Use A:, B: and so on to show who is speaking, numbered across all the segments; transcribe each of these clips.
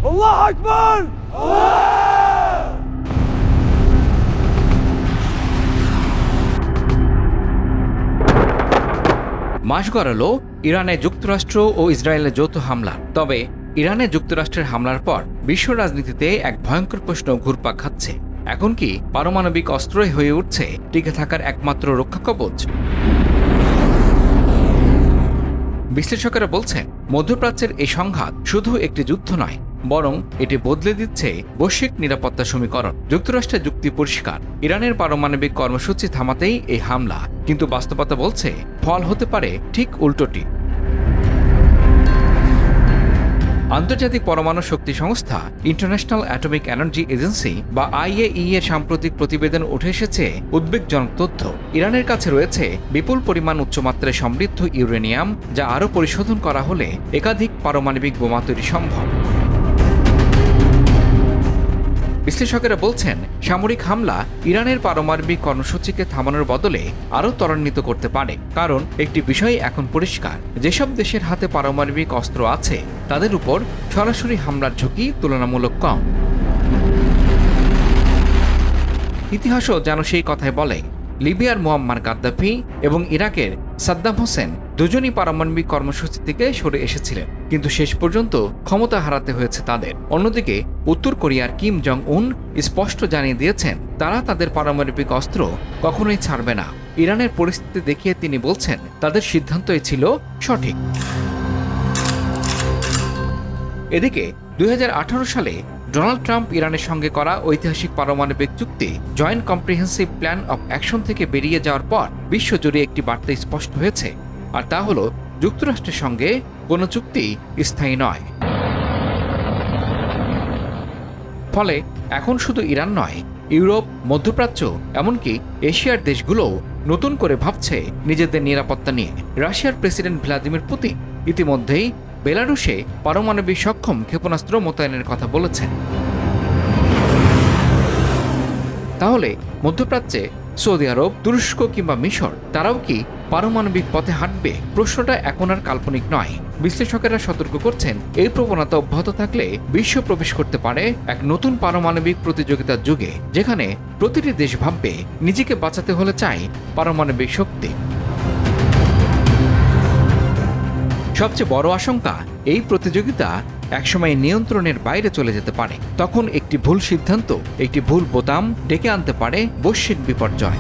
A: আল্লাহু আকবার।
B: মাস গড়ালো ইরানে যুক্তরাষ্ট্র ও ইসরায়েলের যৌথ হামলা। তবে ইরানে যুক্তরাষ্ট্রের হামলার পর বিশ্ব রাজনীতিতে এক ভয়ঙ্কর প্রশ্ন ঘুরপাক খাচ্ছে। এখন কি পারমাণবিক অস্ত্রই হয়ে উঠছে টিকে থাকার একমাত্র রক্ষাকবচ? বিশ্লেষকেরা বলছেন, মধ্যপ্রাচ্যের এই সংঘাত শুধু একটি যুদ্ধ নয়, বরং এটি বদলে দিচ্ছে বৈশ্বিক নিরাপত্তা সমীকরণ। যুক্তরাষ্ট্রের যুক্তি পরিষ্কার, ইরানের পারমাণবিক কর্মসূচি থামাতেই এই হামলা, কিন্তু বাস্তবতা বলছে ফল হতে পারে ঠিক উল্টোটি। আন্তর্জাতিক পরমাণু শক্তি সংস্থা ইন্টারন্যাশনাল অ্যাটমিক এনার্জি এজেন্সি বা IAEA এর সাম্প্রতিক প্রতিবেদন উঠে এসেছে উদ্বেগজনক তথ্য। ইরানের কাছে রয়েছে বিপুল পরিমাণ উচ্চমাত্রায় সমৃদ্ধ ইউরেনিয়াম, যা আরও পরিশোধন করা হলে একাধিক পারমাণবিক বোমা তৈরি সম্ভব। বিশ্লেষকেরা বলছেন, সামরিক হামলা ইরানের পারমাণবিক কর্মসূচিকে থামানোর বদলে আরও ত্বরান্বিত করতে পারে। কারণ একটি বিষয় এখন পরিষ্কার, যেসব দেশের হাতে পারমাণবিক অস্ত্র আছে তাদের উপর সরাসরি হামলার ঝুঁকি তুলনামূলক কম। ইতিহাসও যেন সেই কথাই বলে। লিবিয়ার মুয়াম্মার গাদ্দাফি এবং ইরাকের সাদ্দাম হোসেন দুজনই পারমাণবিক কর্মসূচি থেকে সরে এসেছিলেন, কিন্তু শেষ পর্যন্ত ক্ষমতা হারাতে হয়েছে তাদের। অন্যদিকে উত্তর কোরিয়ার কিম জং উন স্পষ্ট জানিয়ে দিয়েছেন, তারা তাদের পারমাণবিক অস্ত্র কখনোই ছাড়বে না। ইরানের পরিস্থিতি দেখিয়ে তিনি বলছেন, তাদের সিদ্ধান্তই ছিল সঠিক। এদিকে 2018 সালে ডোনাল্ড ট্রাম্প ইরানের সঙ্গে করা ঐতিহাসিক পারমাণবিক চুক্তি joint comprehensive plan of action থেকে বেরিয়ে যাওয়ার পর বিশ্বজুড়ে একটি বার্তা স্পষ্ট হয়েছে, আর তা হল যুক্তরাষ্ট্রের সঙ্গে কোনো চুক্তি স্থায়ী নয়। ফলে এখন শুধু ইরান নয়, ইউরোপ, মধ্যপ্রাচ্য, এমনকি এশিয়ার দেশগুলোও নতুন করে ভাবছে নিজেদের নিরাপত্তা নিয়ে। রাশিয়ার প্রেসিডেন্ট ভ্লাদিমির পুতিন ইতিমধ্যেই বেলারুশে পারমাণবিক সক্ষম ক্ষেপণাস্ত্র মোতায়েনের কথা বলেছেন। তাহলে মধ্যপ্রাচ্যে সৌদি আরব, তুরস্ক কিংবা মিশর, তারাও কি পারমাণবিক পথে হাঁটবে? প্রশ্নটা এখন আর কাল্পনিক নয়। বিশ্লেষকেরা সতর্ক করছেন, এই প্রবণতা অব্যাহত থাকলে বিশ্ব প্রবেশ করতে পারে এক নতুন পারমাণবিক প্রতিযোগিতার যুগে, যেখানে প্রতিটি দেশ ভাববে নিজেকে বাঁচাতে হলে চাই পারমাণবিক শক্তি। সবচেয়ে বড় আশঙ্কা, এই প্রতিযোগিতা একসময় নিয়ন্ত্রণের বাইরে চলে যেতে পারে। তখন একটি ভুল সিদ্ধান্ত, একটি ভুল বোতাম ডেকে আনতে পারে বৈশ্বিক বিপর্যয়।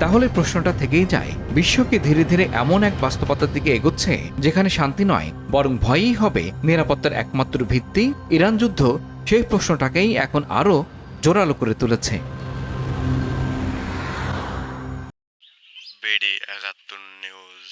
B: তাহলে প্রশ্নটা থেকেই যায়, বিশ্বকে ধীরে ধীরে এমন এক বাস্তবতার দিকে এগোচ্ছে যেখানে শান্তি নয়, বরং ভয়ই হবে নিরাপত্তার একমাত্র ভিত্তি। ইরান যুদ্ধ সেই প্রশ্নটাকেই এখন আরও জোরালো করে তুলেছে।
C: BD 71 news.